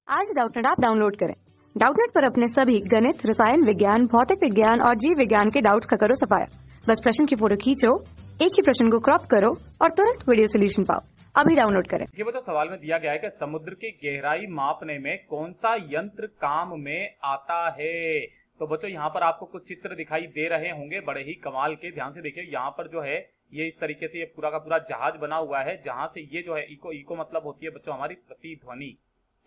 आज Doubtnut app download करें। Doubtnut पर अपने सभी गणित, रसायन विज्ञान, भौतिक विज्ञान और जीव विज्ञान के डाउट्स का करो सफाया। बस प्रश्न की फोटो खींचो, एक ही प्रश्न को क्रॉप करो और तुरंत वीडियो सोल्यूशन पाओ। अभी डाउनलोड करें। ये तो सवाल में दिया गया है कि समुद्र की गहराई मापने में कौन सा यंत्र काम में आता है। तो बच्चों यहाँ पर आपको कुछ चित्र दिखाई दे रहे होंगे, बड़े ही कमाल के। ध्यान से देखिए, यहाँ पर जो है ये इस तरीके से ये पूरा का पूरा जहाज बना हुआ है, जहां से ये जो है इको मतलब होती है बच्चों हमारी प्रतिध्वनि।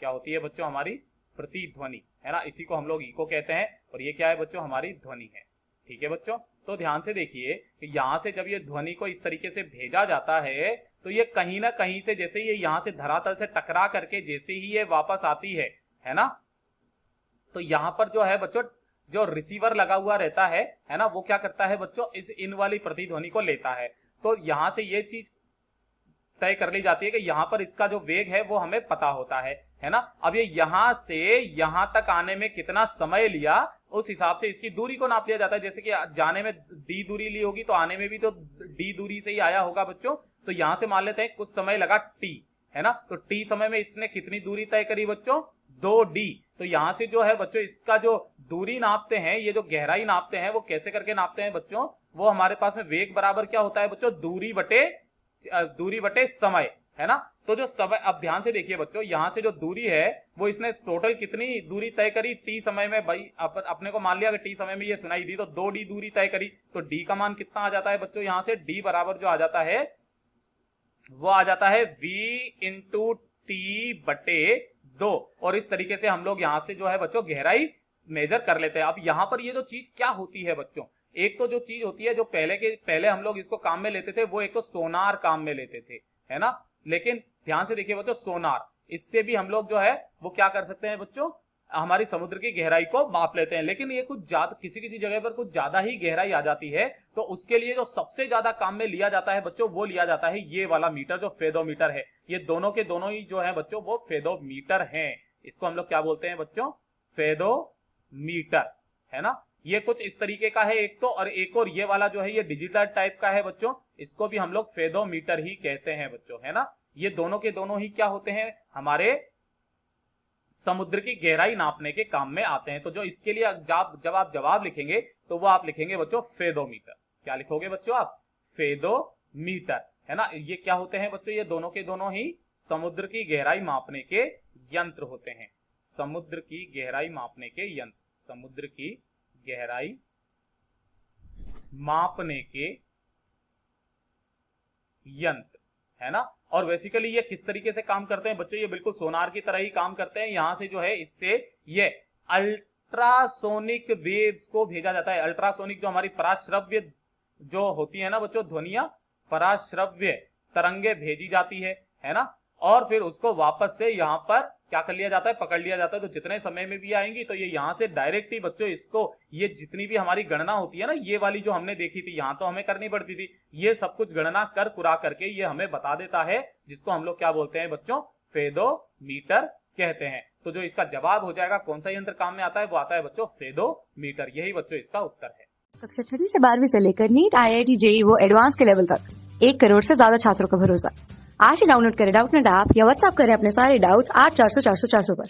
क्या होती है बच्चों? हमारी प्रतिध्वनि, है ना। इसी को हम लोग इको कहते हैं और ये क्या है बच्चों? हमारी ध्वनि है। ठीक है बच्चों, तो ध्यान से देखिए कि यहाँ से जब ये ध्वनि को इस तरीके से भेजा जाता है तो ये कहीं ना कहीं से, जैसे ये यहाँ से धरातल से टकरा करके जैसे ही ये वापस आती है ना, तो यहाँ पर जो है बच्चों जो रिसीवर लगा हुआ रहता है ना, वो क्या करता है बच्चों? इस इन वाली प्रतिध्वनि को लेता है। तो यहाँ से ये चीज तय कर ली जाती है कि यहाँ पर इसका जो वेग है वो हमें पता होता है ना। अब ये यहाँ से यहाँ तक आने में कितना समय लिया, उस हिसाब से इसकी दूरी को नाप लिया जाता है। जैसे कि जाने में डी दूरी ली होगी तो आने में भी तो डी दूरी से ही आया होगा बच्चों। तो यहां से मान लेते हैं कुछ समय लगा टी, है ना। तो टी समय में इसने कितनी दूरी तय करी बच्चों? 2d। तो यहां से जो है बच्चों इसका जो दूरी नापते हैं, ये जो गहराई नापते हैं, वो कैसे करके नापते हैं बच्चों? वो हमारे पास में वेग बराबर क्या होता है बच्चों? दूरी बटे समय, है ना। तो जो समय, अब ध्यान से देखिए बच्चों, यहां से जो दूरी है वो इसने टोटल कितनी दूरी तय करी? टी समय में। भाई अपने को मान लिया कि टी समय में ये सुनाई दी तो 2d दूरी तय करी। तो d का मान कितना आ जाता है बच्चों? यहां से d बराबर जो आ जाता है वो आ जाता है v इंटू टी बटे 2। और इस तरीके से हम लोग यहां से जो है बच्चों गहराई मेजर कर लेते हैं। अब यहां पर ये जो चीज क्या होती है बच्चों, एक तो जो चीज होती है जो पहले हम लोग इसको काम में लेते थे, वो एक तो सोनार काम में लेते थे, है ना। लेकिन ध्यान से देखिए बच्चों, सोनार, इससे भी हम लोग जो है वो क्या कर सकते हैं बच्चों? हमारी समुद्र की गहराई को माप लेते हैं। लेकिन ये कुछ ज्यादा, किसी जगह पर कुछ ज्यादा ही गहराई आ जाती है, तो उसके लिए जो सबसे ज्यादा काम में लिया जाता है बच्चों, वो लिया जाता है ये वाला मीटर, जो फेदोमीटर है। ये दोनों के दोनों ही जो है बच्चों वो फेदोमीटर हैं। इसको हम लोग क्या बोलते हैं बच्चों? फेदोमीटर, है ना। ये कुछ इस तरीके का है एक तो, और एक और ये वाला जो है ये डिजिटल टाइप का है बच्चों, इसको भी हम लोग फेदोमीटर ही कहते हैं बच्चों, है ना। ये दोनों के दोनों ही क्या होते हैं? हमारे समुद्र की गहराई नापने के काम में आते हैं। तो जो इसके लिए जब आप जवाब लिखेंगे तो वो आप लिखेंगे बच्चों फेदोमीटर। क्या लिखोगे बच्चों आप? फेदोमीटर, है ना। ये क्या होते हैं बच्चों? ये दोनों के दोनों ही समुद्र की गहराई मापने के यंत्र होते हैं। समुद्र की गहराई मापने के यंत्र, समुद्र की गहराई मापने के यंत्र, है ना। और बेसिकली ये किस तरीके से काम करते हैं बच्चों? ये बिल्कुल सोनार की तरह ही काम करते हैं। यहां से जो है इससे ये अल्ट्रासोनिक वेव्स को भेजा जाता है। अल्ट्रासोनिक जो हमारी पराश्रव्य जो होती है ना बच्चों, ध्वनियां, पराश्रव्य तरंगे भेजी जाती है ना। और फिर उसको वापस से यहाँ पर क्या कर लिया जाता है? पकड़ लिया जाता है। तो जितने समय में भी आएंगी तो ये यहाँ से डायरेक्ट ही बच्चों इसको, ये जितनी भी हमारी गणना होती है ना, ये वाली जो हमने देखी थी, यहाँ तो हमें करनी पड़ती थी, ये सब कुछ गणना कर कुरा करके ये हमें बता देता है, जिसको हम लोग क्या बोलते हैं बच्चों? फेदोमीटर कहते हैं। तो जो इसका जवाब हो जाएगा, कौन सा यंत्र काम में आता है, वो आता है बच्चों फेदोमीटर। यही बच्चों इसका उत्तर है। कक्षा 6 से 12वीं से लेकर नीट, IIT, JEE वो एडवांस के लेवल तक 1 करोड़ से ज्यादा छात्रों का भरोसा। आज ही डाउनलोड करें डाउटनेट ऐप या व्हाट्सएप करें अपने सारे डाउट्स 8400 400 400 पर।